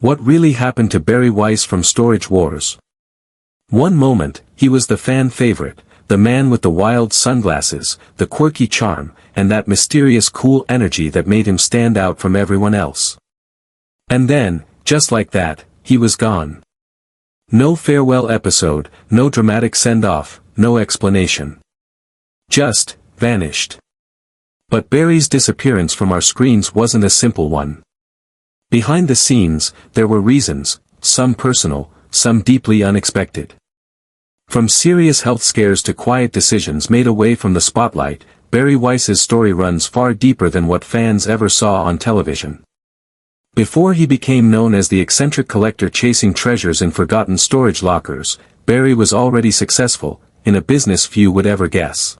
What really happened to Barry Weiss from Storage Wars? One moment, he was the fan favorite, the man with the wild sunglasses, the quirky charm, and that mysterious cool energy that made him stand out from everyone else. And then, just like that, he was gone. No farewell episode, no dramatic send-off, no explanation. Just vanished. But Barry's disappearance from our screens wasn't a simple one. Behind the scenes, there were reasons, some personal, some deeply unexpected. From serious health scares to quiet decisions made away from the spotlight, Barry Weiss's story runs far deeper than what fans ever saw on television. Before he became known as the eccentric collector chasing treasures in forgotten storage lockers, Barry was already successful, in a business few would ever guess.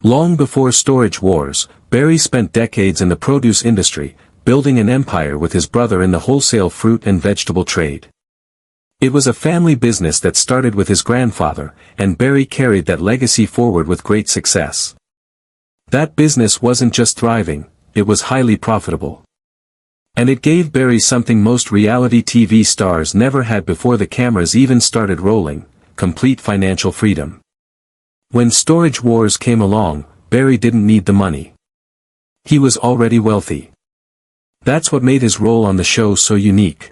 Long before Storage Wars, Barry spent decades in the produce industry, building an empire with his brother in the wholesale fruit and vegetable trade. It was a family business that started with his grandfather, and Barry carried that legacy forward with great success. That business wasn't just thriving, it was highly profitable. And it gave Barry something most reality TV stars never had before the cameras even started rolling: complete financial freedom. When Storage Wars came along, Barry didn't need the money. He was already wealthy. That's what made his role on the show so unique.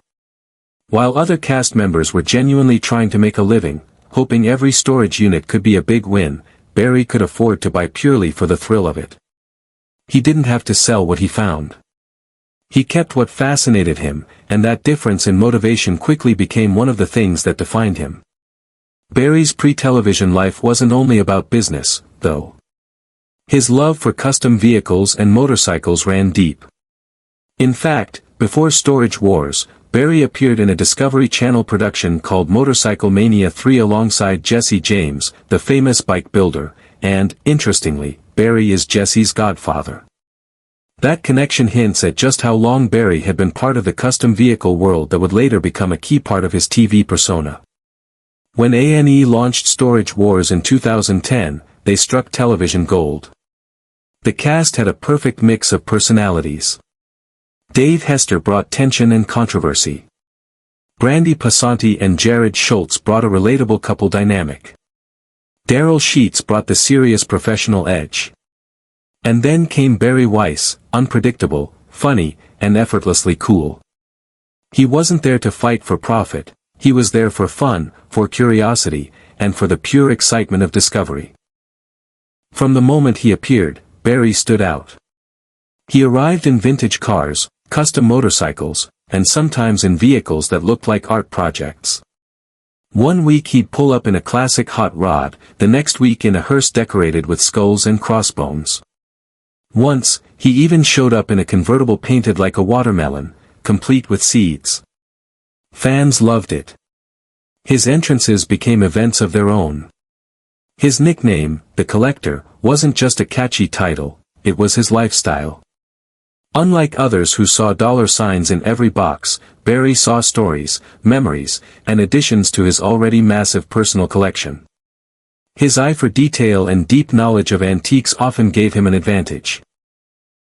While other cast members were genuinely trying to make a living, hoping every storage unit could be a big win, Barry could afford to buy purely for the thrill of it. He didn't have to sell what he found. He kept what fascinated him, and that difference in motivation quickly became one of the things that defined him. Barry's pre-television life wasn't only about business, though. His love for custom vehicles and motorcycles ran deep. In fact, before Storage Wars, Barry appeared in a Discovery Channel production called Motorcycle Mania 3 alongside Jesse James, the famous bike builder, and, interestingly, Barry is Jesse's godfather. That connection hints at just how long Barry had been part of the custom vehicle world that would later become a key part of his TV persona. When A&E launched Storage Wars in 2010, they struck television gold. The cast had a perfect mix of personalities. Dave Hester brought tension and controversy. Brandy Passanti and Jared Schultz brought a relatable couple dynamic. Daryl Sheets brought the serious professional edge. And then came Barry Weiss, unpredictable, funny, and effortlessly cool. He wasn't there to fight for profit, he was there for fun, for curiosity, and for the pure excitement of discovery. From the moment he appeared, Barry stood out. He arrived in vintage cars, custom motorcycles, and sometimes in vehicles that looked like art projects. One week he'd pull up in a classic hot rod, the next week in a hearse decorated with skulls and crossbones. Once, he even showed up in a convertible painted like a watermelon, complete with seeds. Fans loved it. His entrances became events of their own. His nickname, The Collector, wasn't just a catchy title, it was his lifestyle. Unlike others who saw dollar signs in every box, Barry saw stories, memories, and additions to his already massive personal collection. His eye for detail and deep knowledge of antiques often gave him an advantage.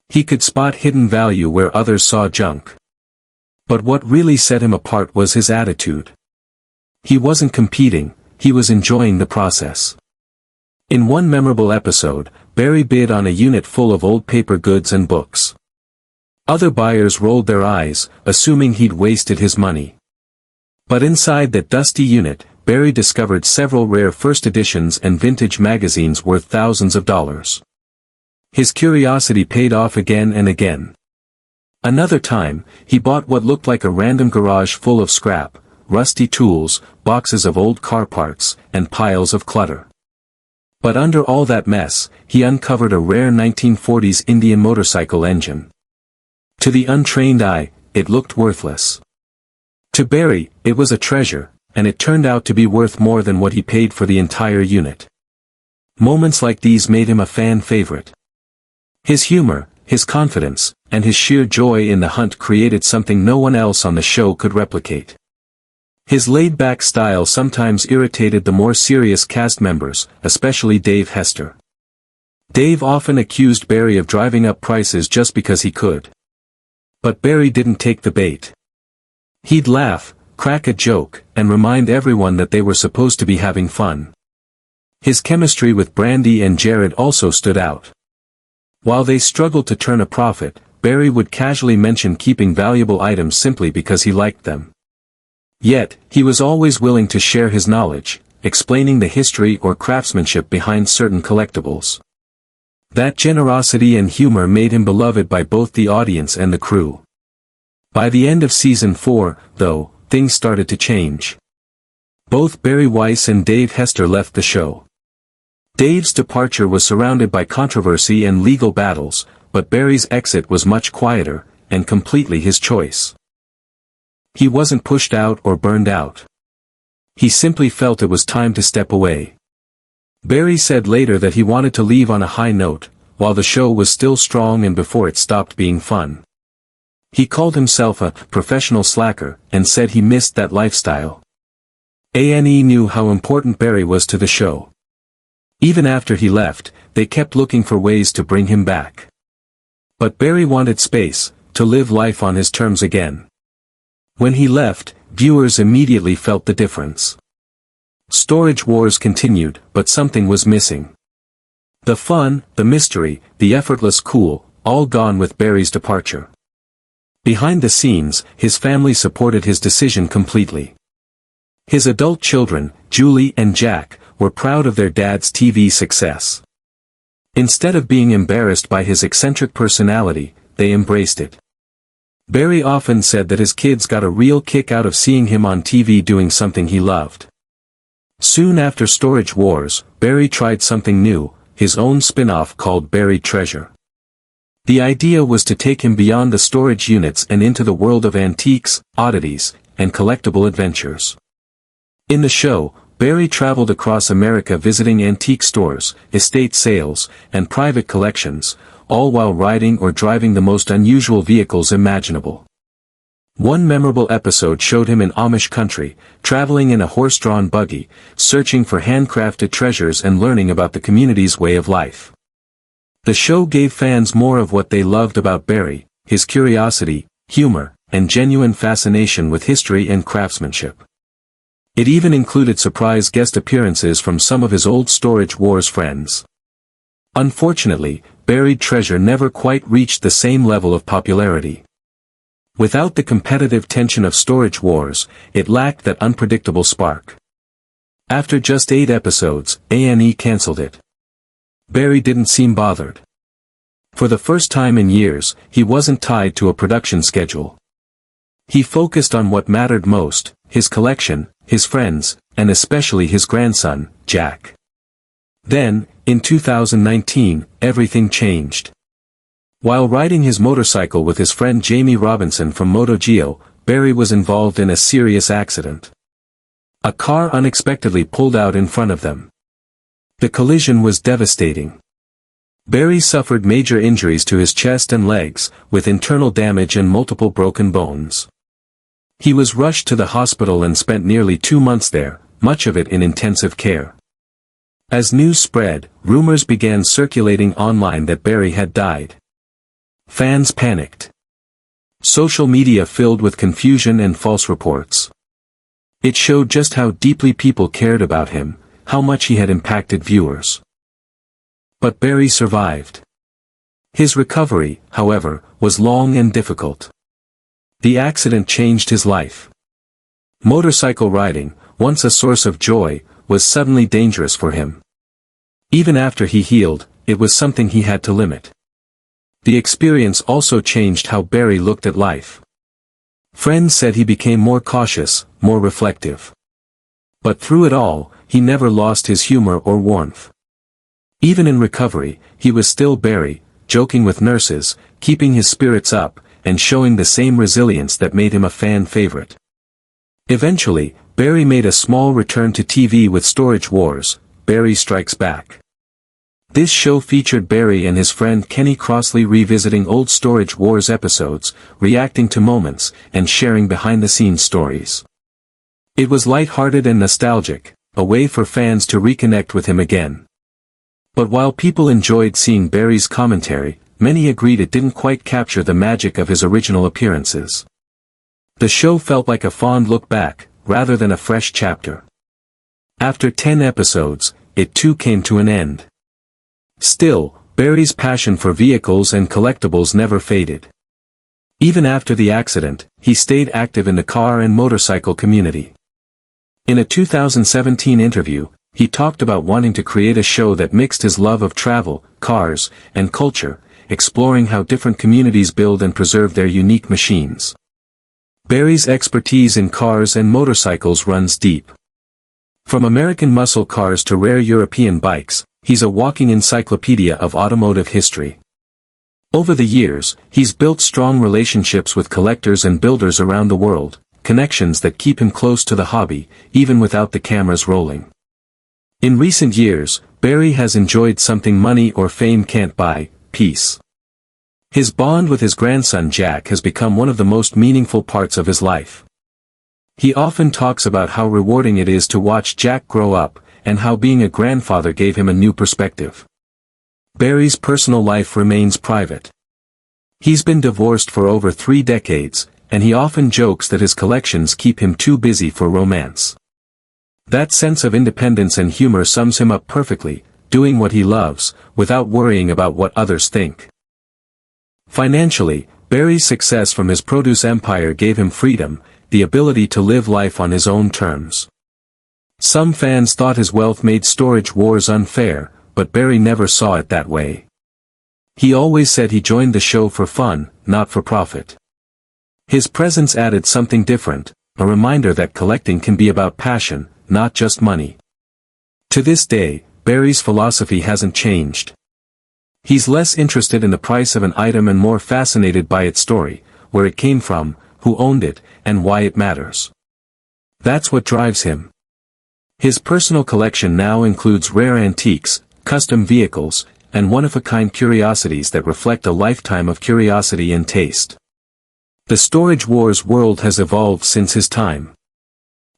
He could spot hidden value where others saw junk. But what really set him apart was his attitude. He wasn't competing, he was enjoying the process. In one memorable episode, Barry bid on a unit full of old paper goods and books. Other buyers rolled their eyes, assuming he'd wasted his money. But inside that dusty unit, Barry discovered several rare first editions and vintage magazines worth thousands of dollars. His curiosity paid off again and again. Another time, he bought what looked like a random garage full of scrap, rusty tools, boxes of old car parts, and piles of clutter. But under all that mess, he uncovered a rare 1940s Indian motorcycle engine. To the untrained eye, it looked worthless. To Barry, it was a treasure, and it turned out to be worth more than what he paid for the entire unit. Moments like these made him a fan favorite. His humor, his confidence, and his sheer joy in the hunt created something no one else on the show could replicate. His laid-back style sometimes irritated the more serious cast members, especially Dave Hester. Dave often accused Barry of driving up prices just because he could. But Barry didn't take the bait. He'd laugh, crack a joke, and remind everyone that they were supposed to be having fun. His chemistry with Brandy and Jared also stood out. While they struggled to turn a profit, Barry would casually mention keeping valuable items simply because he liked them. Yet, he was always willing to share his knowledge, explaining the history or craftsmanship behind certain collectibles. That generosity and humor made him beloved by both the audience and the crew. By the end of season 4, though, things started to change. Both Barry Weiss and Dave Hester left the show. Dave's departure was surrounded by controversy and legal battles, but Barry's exit was much quieter, and completely his choice. He wasn't pushed out or burned out. He simply felt it was time to step away. Barry said later that he wanted to leave on a high note, while the show was still strong and before it stopped being fun. He called himself a professional slacker, and said he missed that lifestyle. A&E knew how important Barry was to the show. Even after he left, they kept looking for ways to bring him back. But Barry wanted space, to live life on his terms again. When he left, viewers immediately felt the difference. Storage Wars continued, but something was missing. The fun, the mystery, the effortless cool, all gone with Barry's departure. Behind the scenes, his family supported his decision completely. His adult children, Julie and Jack, were proud of their dad's TV success. Instead of being embarrassed by his eccentric personality, they embraced it. Barry often said that his kids got a real kick out of seeing him on TV doing something he loved. Soon after Storage Wars, Barry tried something new, his own spin-off called Buried Treasure. The idea was to take him beyond the storage units and into the world of antiques, oddities, and collectible adventures. In the show, Barry traveled across America visiting antique stores, estate sales, and private collections, all while riding or driving the most unusual vehicles imaginable. One memorable episode showed him in Amish country, traveling in a horse-drawn buggy, searching for handcrafted treasures and learning about the community's way of life. The show gave fans more of what they loved about Barry, his curiosity, humor, and genuine fascination with history and craftsmanship. It even included surprise guest appearances from some of his old Storage Wars friends. Unfortunately, Buried Treasure never quite reached the same level of popularity. Without the competitive tension of Storage Wars, it lacked that unpredictable spark. After just 8 episodes, A&E canceled it. Barry didn't seem bothered. For the first time in years, he wasn't tied to a production schedule. He focused on what mattered most, his collection, his friends, and especially his grandson, Jack. Then, in 2019, everything changed. While riding his motorcycle with his friend Jamie Robinson from MotoGeo, Barry was involved in a serious accident. A car unexpectedly pulled out in front of them. The collision was devastating. Barry suffered major injuries to his chest and legs, with internal damage and multiple broken bones. He was rushed to the hospital and spent nearly 2 months there, much of it in intensive care. As news spread, rumors began circulating online that Barry had died. Fans panicked. Social media filled with confusion and false reports. It showed just how deeply people cared about him, how much he had impacted viewers. But Barry survived. His recovery, however, was long and difficult. The accident changed his life. Motorcycle riding, once a source of joy, was suddenly dangerous for him. Even after he healed, it was something he had to limit. The experience also changed how Barry looked at life. Friends said he became more cautious, more reflective. But through it all, he never lost his humor or warmth. Even in recovery, he was still Barry, joking with nurses, keeping his spirits up, and showing the same resilience that made him a fan favorite. Eventually, Barry made a small return to TV with Storage Wars, Barry Strikes Back. This show featured Barry and his friend Kenny Crossley revisiting old Storage Wars episodes, reacting to moments, and sharing behind-the-scenes stories. It was light-hearted and nostalgic, a way for fans to reconnect with him again. But while people enjoyed seeing Barry's commentary, many agreed it didn't quite capture the magic of his original appearances. The show felt like a fond look back, rather than a fresh chapter. After 10 episodes, it too came to an end. Still, Barry's passion for vehicles and collectibles never faded. Even after the accident, he stayed active in the car and motorcycle community. In a 2017 interview, he talked about wanting to create a show that mixed his love of travel, cars, and culture, exploring how different communities build and preserve their unique machines. Barry's expertise in cars and motorcycles runs deep. From American muscle cars to rare European bikes, he's a walking encyclopedia of automotive history. Over the years, he's built strong relationships with collectors and builders around the world, connections that keep him close to the hobby, even without the cameras rolling. In recent years, Barry has enjoyed something money or fame can't buy: peace. His bond with his grandson Jack has become one of the most meaningful parts of his life. He often talks about how rewarding it is to watch Jack grow up, and how being a grandfather gave him a new perspective. Barry's personal life remains private. He's been divorced for over 3 decades, and he often jokes that his collections keep him too busy for romance. That sense of independence and humor sums him up perfectly, doing what he loves, without worrying about what others think. Financially, Barry's success from his produce empire gave him freedom, the ability to live life on his own terms. Some fans thought his wealth made Storage Wars unfair, but Barry never saw it that way. He always said he joined the show for fun, not for profit. His presence added something different, a reminder that collecting can be about passion, not just money. To this day, Barry's philosophy hasn't changed. He's less interested in the price of an item and more fascinated by its story, where it came from, who owned it, and why it matters. That's what drives him. His personal collection now includes rare antiques, custom vehicles, and one-of-a-kind curiosities that reflect a lifetime of curiosity and taste. The Storage Wars world has evolved since his time.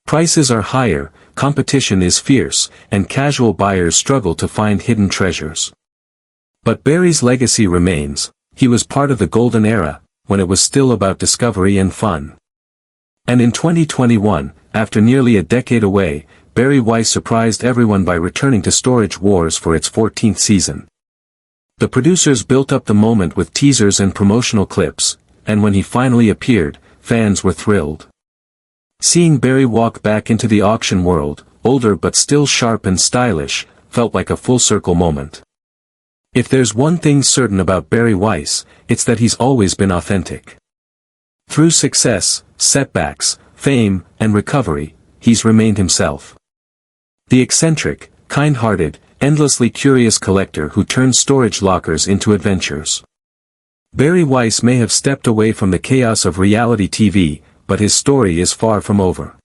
Prices are higher, competition is fierce, and casual buyers struggle to find hidden treasures. But Barry's legacy remains. He was part of the golden era, when it was still about discovery and fun. And in 2021, after nearly a decade away, Barry Weiss surprised everyone by returning to Storage Wars for its 14th season. The producers built up the moment with teasers and promotional clips, and when he finally appeared, fans were thrilled. Seeing Barry walk back into the auction world, older but still sharp and stylish, felt like a full-circle moment. If there's one thing certain about Barry Weiss, it's that he's always been authentic. Through success, setbacks, fame, and recovery, he's remained himself. The eccentric, kind-hearted, endlessly curious collector who turns storage lockers into adventures. Barry Weiss may have stepped away from the chaos of reality TV, but his story is far from over.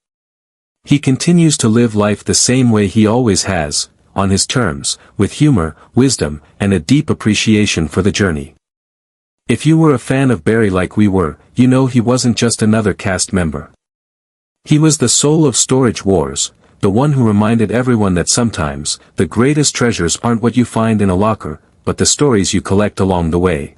He continues to live life the same way he always has, on his terms, with humor, wisdom, and a deep appreciation for the journey. If you were a fan of Barry like we were, you know he wasn't just another cast member. He was the soul of Storage Wars, the one who reminded everyone that sometimes, the greatest treasures aren't what you find in a locker, but the stories you collect along the way.